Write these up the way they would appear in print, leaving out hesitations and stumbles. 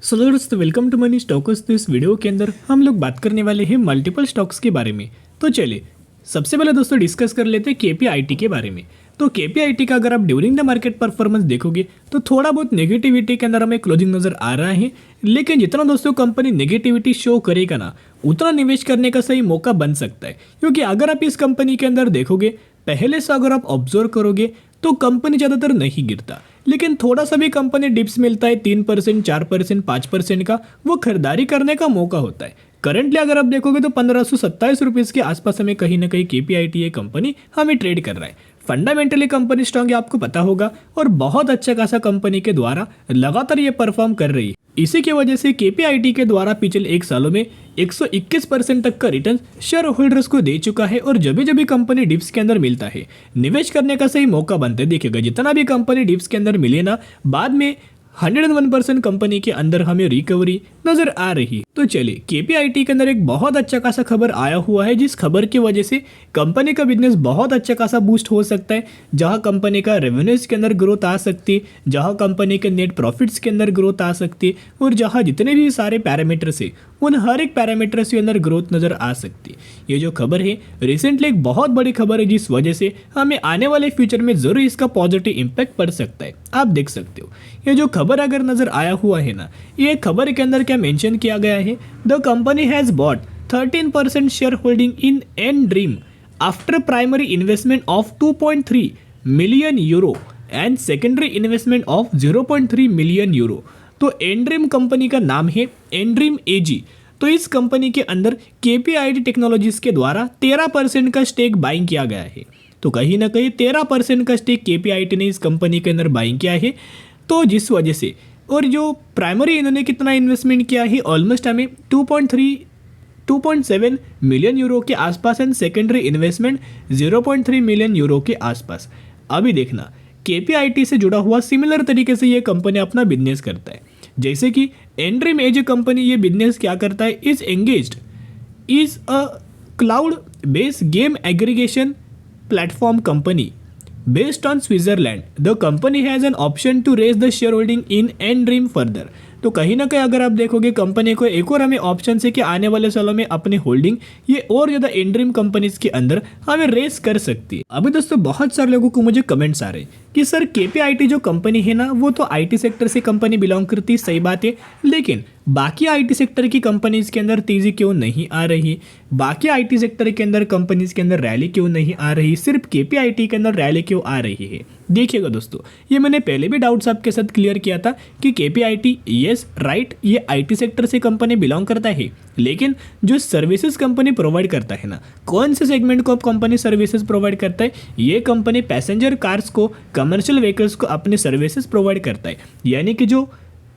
सो दोस्तों welcome to money stocks. तो इस वीडियो के अंदर हम लोग बात करने वाले हैं मल्टीपल स्टॉक्स के बारे में। तो चलिए सबसे पहले दोस्तों डिस्कस कर लेते हैं केपीआईटी के बारे में। तो केपीआईटी का अगर आप ड्यूरिंग द मार्केट परफॉर्मेंस देखोगे तो थोड़ा बहुत नेगेटिविटी के अंदर हमें क्लोजिंग नजर आ रहा है, लेकिन जितना दोस्तों कंपनी नेगेटिविटी शो करेगा ना उतना निवेश करने का सही मौका बन सकता है। क्योंकि अगर आप इस कंपनी के अंदर देखोगे पहले से अगर आप ऑब्जर्व करोगे तो कंपनी ज़्यादातर नहीं गिरता, लेकिन थोड़ा सा भी कंपनी डिप्स मिलता है 3%, 4%, 5% का, वो खरीदारी करने का मौका होता है। करंटली अगर आप देखोगे तो 1527 रुपीज़ के आसपास हमें कहीं ना कहीं केपीआईटी ये कंपनी हमें ट्रेड कर रहा है। फंडामेंटली कंपनी स्ट्रांग है, आपको पता होगा, और बहुत अच्छा खासा कंपनी के द्वारा लगातार ये परफॉर्म कर रही है। इसी की वजह से केपीआईटी के द्वारा पिछले 1 सालों में 121% तक का रिटर्न शेयर होल्डर्स को दे चुका है। और जब भी कंपनी डिप्स के अंदर मिलता है निवेश करने का सही मौका बनता है। देखिएगा जितना भी कंपनी डिप्स के अंदर मिले ना, बाद में 101% कंपनी के अंदर हमें रिकवरी नजर आ रही है। तो चलिए केपीआईटी के अंदर एक बहुत अच्छा खासा खबर आया हुआ है, जिस खबर की वजह से कंपनी का बिजनेस बहुत अच्छा खासा बूस्ट हो सकता है। जहां कंपनी का रेवेन्यूज के अंदर ग्रोथ आ सकती है, जहां कंपनी के नेट प्रॉफिट्स के अंदर ग्रोथ आ सकती है, और जहां जितने भी सारे पैरामीटर्स है उन हर एक पैरामीटर्स के अंदर ग्रोथ नजर आ सकती है। ये जो खबर है रिसेंटली एक बहुत बड़ी खबर है, जिस वजह से हमें आने वाले फ्यूचर में जरूर इसका पॉजिटिव इंपैक्ट पड़ सकता है। आप देख सकते हो ये जो खबर अगर नजर आया हुआ है ना, ये खबर के अंदर क्या मेंशन किया गया है, the company has bot 13% share holding in an dream after primary investment of 2.3 million euro and secondary investment of 0.3 million euro. तो एनड्रीम कंपनी का नाम है एनड्रीम एजी। तो इस कंपनी के अंदर केपीआईटी टेक्नोलॉजीज के द्वारा 13% का स्टेक बाइंग किया गया है। तो कहीं ना कहीं 13% का स्टेक केपीआईटी ने इस कंपनी के अंदर बाइंग किया है। तो जिस वजह से, और जो प्राइमरी इन्होंने कितना इन्वेस्टमेंट किया है, ऑलमोस्ट हमें 2.7 मिलियन यूरो के आसपास, and secondary investment 0.3 million euro के आसपास। अभी देखना केपीआईटी से जुड़ा हुआ सिमिलर तरीके से ये कंपनी अपना बिजनेस करता है। जैसे कि एनड्रीम एज कंपनी ये बिजनेस क्या करता है, is engaged is a cloud based game aggregation platform company based on Switzerland. The company has an option to raise the shareholding in N-Dream further. तो कहीं ना कहीं अगर आप देखोगे कंपनी को एक और हमें ऑप्शन है कि आने वाले सालों में अपने होल्डिंग ये और ज़्यादा एनड्रीम कंपनीज के अंदर हमें रेस कर सकती है। अभी दोस्तों बहुत सारे लोगों को मुझे कमेंट्स आ रहे हैं कि सर केपीआईटी जो कंपनी है ना वो तो आईटी सेक्टर से कंपनी बिलोंग करती है, सही बात है, लेकिन बाकी आईटी सेक्टर की कंपनीज के अंदर तेजी क्यों नहीं आ रही, बाकी आईटी सेक्टर के अंदर कंपनीज के अंदर रैली क्यों नहीं आ रही, सिर्फ केपीआईटी के अंदर रैली क्यों आ रही है। देखिएगा दोस्तों ये मैंने पहले भी डाउट्स आपके साथ क्लियर किया था कि केपीआईटी यस राइट ये आईटी सेक्टर से कंपनी बिलोंग करता है, लेकिन जो सर्विसेज कंपनी प्रोवाइड करता है ना, कौन से सेगमेंट को कंपनी सर्विसेज प्रोवाइड करता है, ये कंपनी पैसेंजर कार्स को, कमर्शियल व्हीकल्स को अपने सर्विसेज प्रोवाइड करता है। यानी कि जो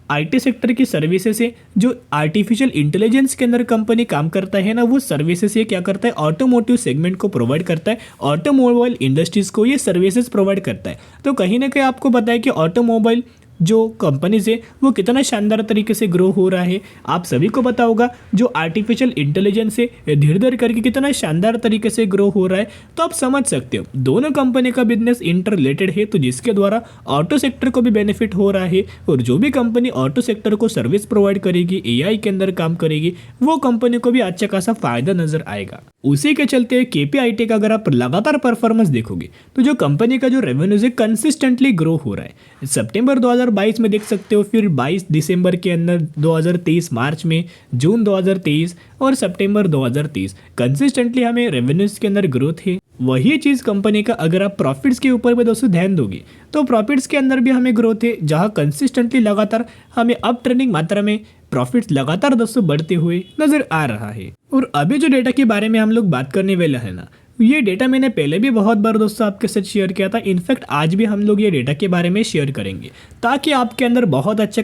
आईटी सेक्टर की सर्विसेज है, जो आर्टिफिशियल इंटेलिजेंस के अंदर कंपनी काम करता है ना, वो सर्विसेज ये क्या करता है, ऑटोमोटिव सेगमेंट को प्रोवाइड करता है, ऑटोमोबाइल इंडस्ट्रीज को ये सर्विसेज प्रोवाइड करता है। तो कहीं ना कहीं आपको पता है कि ऑटोमोबाइल जो कंपनीज है वो कितना शानदार तरीके से ग्रो हो रहा है। आप सभी को पता होगा जो आर्टिफिशियल इंटेलिजेंस है धीरे धीरे करके कितना शानदार तरीके से ग्रो हो रहा है। तो आप समझ सकते हो दोनों कंपनी का बिजनेस इंटर रिलेटेड है, तो जिसके द्वारा ऑटो सेक्टर को भी बेनिफिट हो रहा है, और जो भी कंपनी ऑटो सेक्टर को सर्विस प्रोवाइड करेगी, एआई के अंदर काम करेगी, वो कंपनी को भी अच्छा खासा फायदा नजर आएगा। उसी के चलते केपीआईटी का अगर आप लगातार परफॉर्मेंस देखोगे तो जो कंपनी का जो रेवेन्यूज है कंसिस्टेंटली ग्रो हो रहा है। सितंबर 2022 में देख सकते हो, फिर 22 दिसंबर के अंदर 2023, मार्च में, जून 2023 और सितंबर 2023 कंसिस्टेंटली हमें रेवेन्यूज के अंदर ग्रोथ है। वही चीज़ कंपनी का अगर आप प्रॉफिट्स के ऊपर भी दोस्तों ध्यान दोगे तो प्रॉफिट्स के अंदर भी हमें ग्रोथ है, जहां कंसिस्टेंटली लगातार हमें अप ट्रेंडिंग मात्रा में प्रॉफिट्स लगातार दोस्तों बढ़ते हुए नजर आ रहा है। और अभी जो डेटा के बारे में हम लोग बात करने वाले हैं ना, ये डेटा मैंने पहले भी बहुत बार दोस्तों आपके साथ शेयर किया था। इनफैक्ट आज भी हम लोग ये डेटा के बारे में शेयर करेंगे ताकि आपके अंदर बहुत अच्छा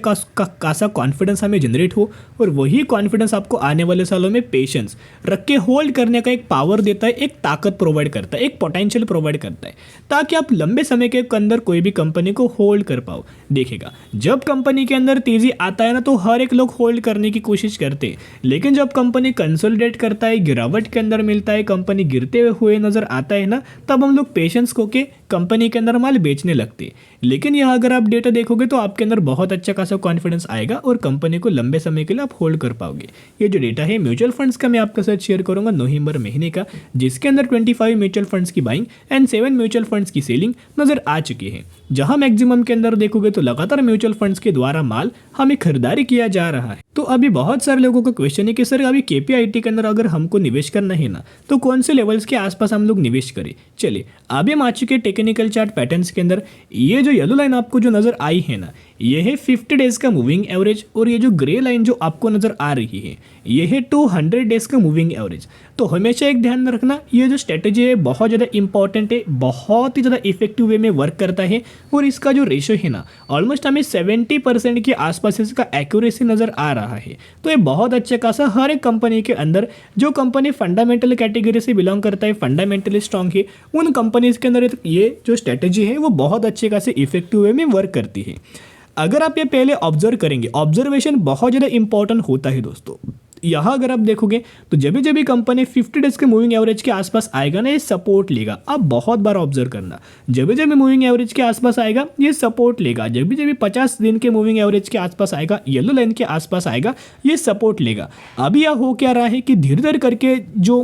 खासा कॉन्फिडेंस हमें जनरेट हो, और वही कॉन्फिडेंस आपको आने वाले सालों में पेशेंस रख के होल्ड करने का एक पावर देता है, एक ताकत प्रोवाइड करता है, एक पोटेंशियल प्रोवाइड करता है, ताकि आप लंबे समय के अंदर कोई भी कंपनी को होल्ड कर पाओ। देखिएगा जब कंपनी के अंदर तेजी आता है ना तो हर एक लोग होल्ड करने की कोशिश करते हैं, लेकिन जब कंपनी कंसोलिडेट करता है, गिरावट के अंदर मिलता है, कंपनी गिरते हुए नजर आता है ना, तब हम लोग पेशेंस को के कंपनी के अंदर माल बेचने लगते। लेकिन यहाँ अगर आप डेटा देखोगे तो आपके अंदर बहुत अच्छा खासा कॉन्फिडेंस आएगा और कंपनी को लंबे समय के लिए आप होल्ड कर पाओगे। ये जो डेटा है म्यूचुअल फंड्स का मैं आपके साथ शेयर करूंगा नवंबर महीने का, जिसके अंदर 25 म्यूचुअल फंड्स की बाइंग एंड 7 म्यूचुअल फंड्स की सेलिंग नजर आ चुकी है। जहां मैक्सिमम के अंदर देखोगे तो लगातार म्यूचुअल फंड्स के द्वारा माल हमें खरीदारी किया जा रहा है। तो अभी बहुत सारे लोगों का क्वेश्चन है कि सर अभी केपीआईटी के अंदर अगर हमको निवेश करना है ना तो कौन से लेवल्स के आसपास हम लोग निवेश करें। चलिए अभी हम आ चुके टेक्निकल चार्ट पैटर्न्स के अंदर। ये जो येलो लाइन आपको जो नजर आई है ना, ये है 50 डेज का मूविंग एवरेज, और ये जो ग्रे लाइन जो आपको नजर आ रही है ये है 200 डेज का मूविंग एवरेज। तो हमेशा एक ध्यान रखना, ये जो स्ट्रेटेजी है बहुत ज़्यादा इंपॉर्टेंट है, बहुत ही ज़्यादा इफेक्टिव वे में वर्क करता है, और इसका जो रेशो है ना ऑलमोस्ट हमें 70% के आसपास इसका एक्यूरेसी नज़र आ रहा है। तो ये बहुत अच्छा खासा हर एक कंपनी के अंदर, जो कंपनी फंडामेंटल कैटेगरी से बिलोंग करता है, फंडामेंटली स्ट्रॉन्ग है, उन कंपनीज के अंदर ये जो स्ट्रेटेजी है वो बहुत अच्छे खासे इफेक्टिव वे में वर्क करती है। अगर आप ये पहले ऑब्जर्व करेंगे, ऑब्जर्वेशन बहुत ज़्यादा इंपॉर्टेंट होता है दोस्तों। यहाँ अगर आप देखोगे तो जब भी कंपनी 50 डेज के मूविंग एवरेज के आसपास आएगा ना, ये सपोर्ट लेगा। आप बहुत बार ऑब्जर्व करना, जब मूविंग एवरेज के आसपास आएगा ये सपोर्ट लेगा, जब 50 दिन के मूविंग एवरेज के आसपास आएगा, येलो लाइन के आसपास आएगा, ये सपोर्ट लेगा। अभी यह हो क्या रहा है कि धीरे धीरे करके जो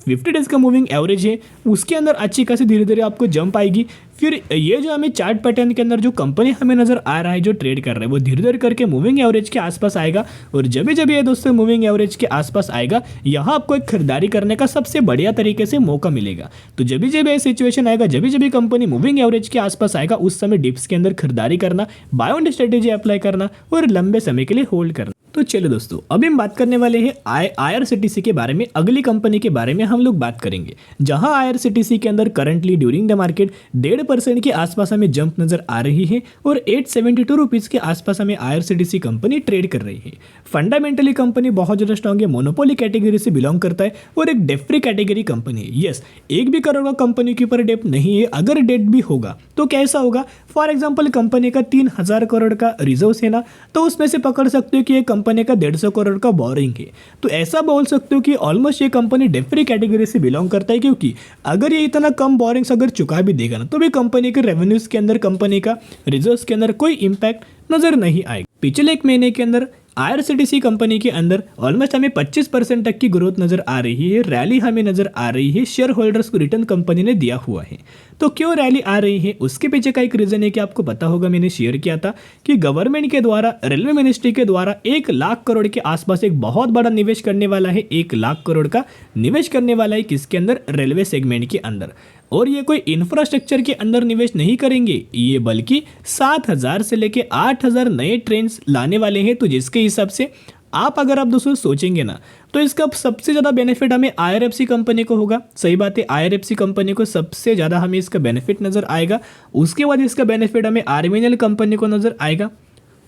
50 डेज का मूविंग एवरेज है उसके अंदर अच्छी खासी धीरे धीरे आपको जंप आएगी। फिर ये जो हमें चार्ट पैटर्न के अंदर जो कंपनी हमें नजर आ रहा है जो ट्रेड कर रहा है वो धीरे धीरे करके मूविंग एवरेज के आसपास आएगा, और जब ये दोस्तों मूविंग एवरेज के आसपास आएगा यहाँ आपको एक खरीदारी करने का सबसे बढ़िया तरीके से मौका मिलेगा। तो जब ये सिचुएशन आएगा, जब कंपनी मूविंग एवरेज के आसपास आएगा, उस समय डिप्स के अंदर खरीदारी करना, बाय ऑन स्ट्रेटेजी अप्लाई करना और लंबे समय के लिए होल्ड करना। तो चलो दोस्तों अभी हम बात करने वाले हैं IRCTC के बारे में। अगली कंपनी के बारे में हम लोग बात करेंगे, जहां IRCTC के अंदर करंटली ड्यूरिंग द मार्केट 1.5% के आसपास हमें जंप नजर आ रही है, और 872 रुपीज़ के आसपास हमें IRCTC कंपनी ट्रेड कर रही है। फंडामेंटली कंपनी बहुत ज़्यादा स्ट्रॉन्ग है, मोनोपोली कैटेगरी से बिलोंग करता है और एक डेट फ्री कैटेगरी कंपनी है। यस, एक भी करोड़ का कंपनी के ऊपर डेट नहीं है। अगर डेट भी होगा तो कैसा होगा, फॉर एग्जाम्पल कंपनी का 3000 करोड़ का रिजर्व है ना, तो उसमें से पकड़ सकते हो कि ये कंपनी का 150 करोड़ का बोरिंग है। तो ऐसा बोल सकते हो कि ऑलमोस्ट ये कंपनी डेट फ्री कैटेगरी से बिलोंग करता है, क्योंकि अगर ये इतना कम बोरिंग्स अगर चुका भी देगा ना तो भी कंपनी के रेवेन्यूज के अंदर, कंपनी का रिजर्व्स के अंदर कोई इंपैक्ट नजर नहीं आएगा। पिछले एक महीने के अंदर IRCTC कंपनी के अंदर ऑलमोस्ट हमें 25% तक की ग्रोथ नजर आ रही है, रैली हमें नजर आ रही है, शेयर होल्डर्स को रिटर्न कंपनी ने दिया हुआ है। तो क्यों रैली आ रही है, उसके पीछे का एक रीजन है कि आपको पता होगा, मैंने शेयर किया था कि गवर्नमेंट के द्वारा, रेलवे मिनिस्ट्री के द्वारा 1 लाख करोड़ के आसपास एक बहुत बड़ा निवेश करने वाला है। 1 लाख करोड़ का निवेश करने वाला है किसके अंदर, रेलवे सेगमेंट के अंदर। और ये कोई इंफ्रास्ट्रक्चर के अंदर निवेश नहीं करेंगे ये, बल्कि 7000 से लेके 8000 नए ट्रेन लाने वाले हैं। तो जिसके हिसाब से अगर आप दोस्तों सोचेंगे ना तो इसका सबसे ज़्यादा बेनिफिट हमें IRFC कंपनी को होगा। सही बात है, IRFC कंपनी को सबसे ज़्यादा हमें इसका बेनिफिट नज़र आएगा। उसके बाद इसका बेनिफिट हमें RVNL कंपनी को नज़र आएगा,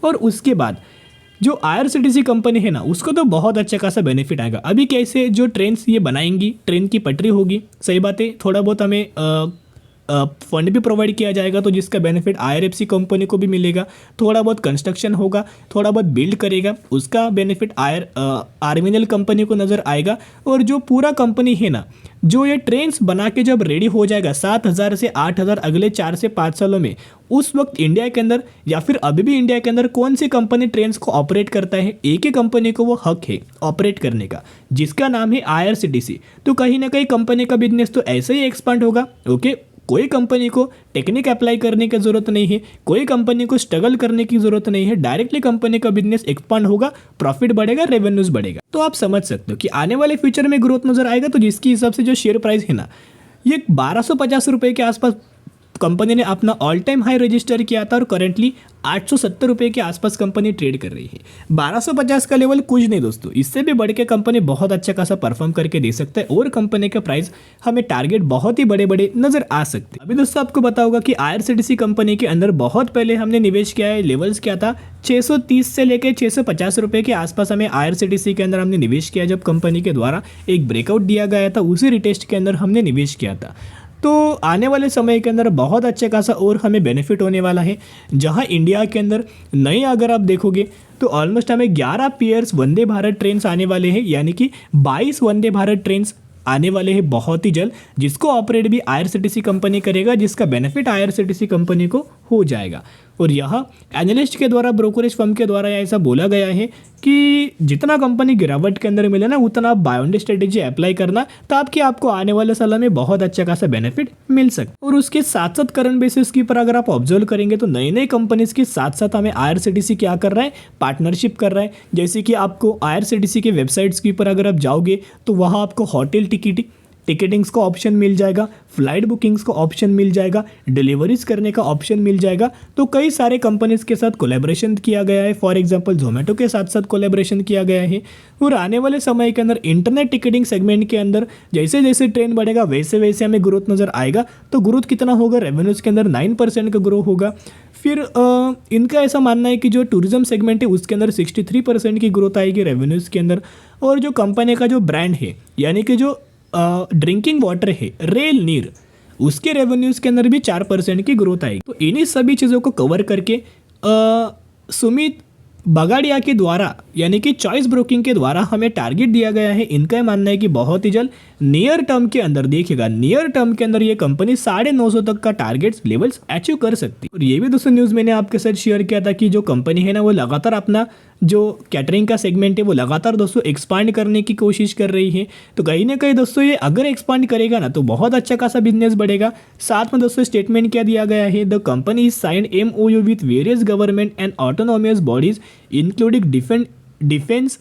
और उसके बाद जो IRCTC कंपनी है ना उसको तो बहुत अच्छा खासा बेनिफिट आएगा। अभी कैसे जो ट्रेन्स ये बनाएंगी, ट्रेन की पटरी होगी, सही बात है, थोड़ा बहुत हमें फंड भी प्रोवाइड किया जाएगा, तो जिसका बेनिफिट IRFC कंपनी को भी मिलेगा। थोड़ा बहुत कंस्ट्रक्शन होगा, थोड़ा बहुत बिल्ड करेगा, उसका बेनिफिट RVNL कंपनी को नज़र आएगा। और जो पूरा कंपनी है ना, जो ये ट्रेन्स बना के जब रेडी हो जाएगा 7000 से 8000 अगले 4 से 5 सालों में, उस वक्त इंडिया के अंदर या फिर अभी भी इंडिया के अंदर कौन सी कंपनी ट्रेन्स को ऑपरेट करता है, एक ही कंपनी को वो हक है ऑपरेट करने का, जिसका नाम है IRCTC। तो कहीं ना कहीं कंपनी का बिजनेस तो ऐसे ही एक्सपांड होगा। ओके, कोई कंपनी को टेक्निक अप्लाई करने की ज़रूरत नहीं है, कोई कंपनी को स्ट्रगल करने की ज़रूरत नहीं है, डायरेक्टली कंपनी का बिजनेस एक्सपांड होगा, प्रॉफिट बढ़ेगा, रेवेन्यूज बढ़ेगा। तो आप समझ सकते हो कि आने वाले फ्यूचर में ग्रोथ नज़र आएगा। तो जिसके हिसाब से जो शेयर प्राइस है ना, ये 1250 रुपये के आसपास कंपनी ने अपना ऑल टाइम हाई रजिस्टर किया था, और करेंटली 870 रुपये के आसपास कंपनी ट्रेड कर रही है। 1250 का लेवल कुछ नहीं दोस्तों, इससे भी बढ़ के कंपनी बहुत अच्छा खासा परफॉर्म करके दे सकता है, और कंपनी का प्राइस हमें टारगेट बहुत ही बड़े बड़े नजर आ सकते हैं। अभी दोस्तों आपको पता होगा कि IRCTC कंपनी के अंदर बहुत पहले हमने निवेश किया है। लेवल्स क्या था, 630 से लेकर 650 रुपये के आसपास हमें IRCTC के अंदर हमने निवेश किया, जब कंपनी के द्वारा एक ब्रेकआउट दिया गया था, उसी रिटेस्ट के अंदर हमने निवेश किया था। तो आने वाले समय के अंदर बहुत अच्छा खासा और हमें बेनिफिट होने वाला है, जहां इंडिया के अंदर नए अगर आप देखोगे तो ऑलमोस्ट हमें 11 पेयर्स वंदे भारत ट्रेन्स आने वाले हैं, यानी कि 22 वंदे भारत ट्रेन्स आने वाले हैं बहुत ही जल्द, जिसको ऑपरेट भी IRCTC कंपनी करेगा, जिसका बेनिफिट IRCTC कंपनी को हो जाएगा। और यह एनालिस्ट के द्वारा, ब्रोकरेज फर्म के द्वारा ऐसा बोला गया है कि जितना कंपनी गिरावट के अंदर मिले ना, उतना आप बाय ऑन स्ट्रेटेजी अप्लाई करना, ताकि आपको आने वाले साल में बहुत अच्छा खासा बेनिफिट मिल सके। और उसके साथ साथ करंट बेसिस की पर अगर आप ऑब्जर्व करेंगे तो नई नई कंपनीज के साथ साथ हमें IRCTC क्या कर रहा है, पार्टनरशिप कर रहा है। जैसे कि आपको IRCTC के वेबसाइट्स के ऊपर अगर आप जाओगे तो वहाँ आपको होटल टिकटिंग्स का ऑप्शन मिल जाएगा, फ्लाइट बुकिंग्स का ऑप्शन मिल जाएगा, डिलीवरीज करने का ऑप्शन मिल जाएगा। तो कई सारे कंपनीज के साथ कोलैबोरेशन किया गया है। फॉर एग्जांपल जोमेटो के साथ साथ कोलैबोरेशन किया गया है। और आने वाले समय के अंदर इंटरनेट टिकटिंग सेगमेंट के अंदर जैसे जैसे ट्रेंड बढ़ेगा वैसे वैसे हमें ग्रोथ नज़र आएगा। तो ग्रोथ कितना होगा, रेवेन्यूज़ के अंदर 9% का ग्रो होगा। फिर इनका ऐसा मानना है कि जो टूरिज्म सेगमेंट है उसके अंदर 63% की ग्रोथ आएगी रेवेन्यूज़ के अंदर। और जो कंपनी का जो ब्रांड है, यानी कि जो ड्रिंकिंग वाटर है, रेल नीर, उसके रेवेन्यूज़ के अंदर भी 4% की ग्रोथ आएगी। तो इन्हीं सभी चीज़ों को कवर करके सुमित बगाड़िया के द्वारा, यानी कि चॉइस ब्रोकिंग के द्वारा हमें टारगेट दिया गया है। इनका मानना है कि बहुत ही जल्द नियर टर्म के अंदर, देखिएगा नियर टर्म के अंदर ये कंपनी 950 तक का टारगेट लेवल्स अचीव कर सकती है। और ये भी दोस्तों न्यूज़ मैंने आपके साथ शेयर किया था कि जो कंपनी है ना, वो लगातार अपना जो कैटरिंग का सेगमेंट है वो लगातार दोस्तों एक्सपांड करने की कोशिश कर रही है। तो कहीं ना कहीं दोस्तों ये अगर एक्सपांड करेगा ना तो बहुत अच्छा खासा बिजनेस बढ़ेगा। साथ में दोस्तों स्टेटमेंट क्या दिया गया है, the company is signed MOU with various government and autonomous bodies including defence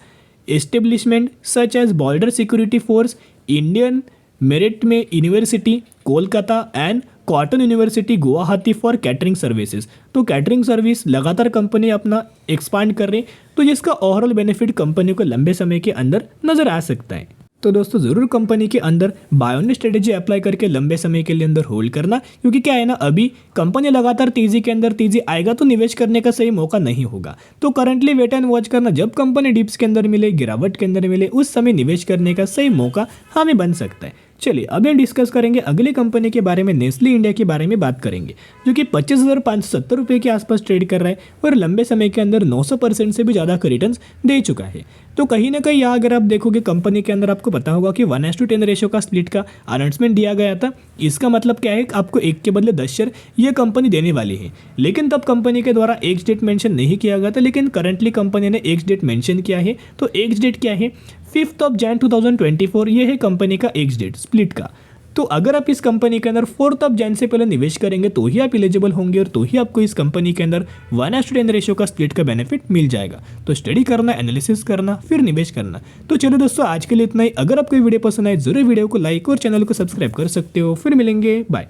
establishment such as border security force, Indian maritime university Kolkata and Cotton university Guwahati for catering services. तो कैटरिंग सर्विस लगातार company अपना expand कर रही, तो जिसका overall benefit company को लंबे समय के अंदर नजर आ सकता है। तो दोस्तों ज़रूर कंपनी के अंदर बाय ऑन स्ट्रेटेजी अप्लाई करके लंबे समय के लिए अंदर होल्ड करना, क्योंकि क्या है ना, अभी कंपनी लगातार तेजी के अंदर तेजी आएगा तो निवेश करने का सही मौका नहीं होगा। तो करंटली वेट एंड वॉच करना, जब कंपनी डिप्स के अंदर मिले, गिरावट के अंदर मिले, उस समय निवेश करने का सही मौका हमें बन सकता है। चलिए अब हम डिस्कस करेंगे अगली कंपनी के बारे में, नेस्ले इंडिया के बारे में बात करेंगे, जो कि 25,570 रुपये के आसपास ट्रेड कर रहा है और लंबे समय के अंदर 900% से भी ज़्यादा का रिटर्न्स दे चुका है। तो कहीं ना कहीं यहाँ अगर आप देखोगे कंपनी के अंदर, आपको पता होगा कि 1:10 रेशो का स्प्लिट का अनाउंसमेंट दिया गया था। इसका मतलब क्या है, आपको 1 के बदले 10 शेयर ये कंपनी देने वाली है। लेकिन तब कंपनी के द्वारा एक्स डेट मेंशन नहीं किया गया था, लेकिन करंटली कंपनी ने एक्स डेट मेंशन किया है। तो एक्स डेट क्या है, 5 जनवरी 2024, ये है कंपनी का एक्स डेट स्प्लिट का। तो अगर आप इस कंपनी के अंदर 4 जनवरी से पहले निवेश करेंगे तो ही आप एलिजिबल होंगे और तो ही आपको इस कंपनी के अंदर 1:10 रेशो का स्प्लिट का बेनिफिट मिल जाएगा। तो स्टडी करना, एनालिसिस करना, फिर निवेश करना। तो चलो दोस्तों आज के लिए इतना ही। अगर आपको वीडियो पसंद आए जरूर वीडियो को लाइक और चैनल को सब्सक्राइब कर सकते हो। फिर मिलेंगे, बाय।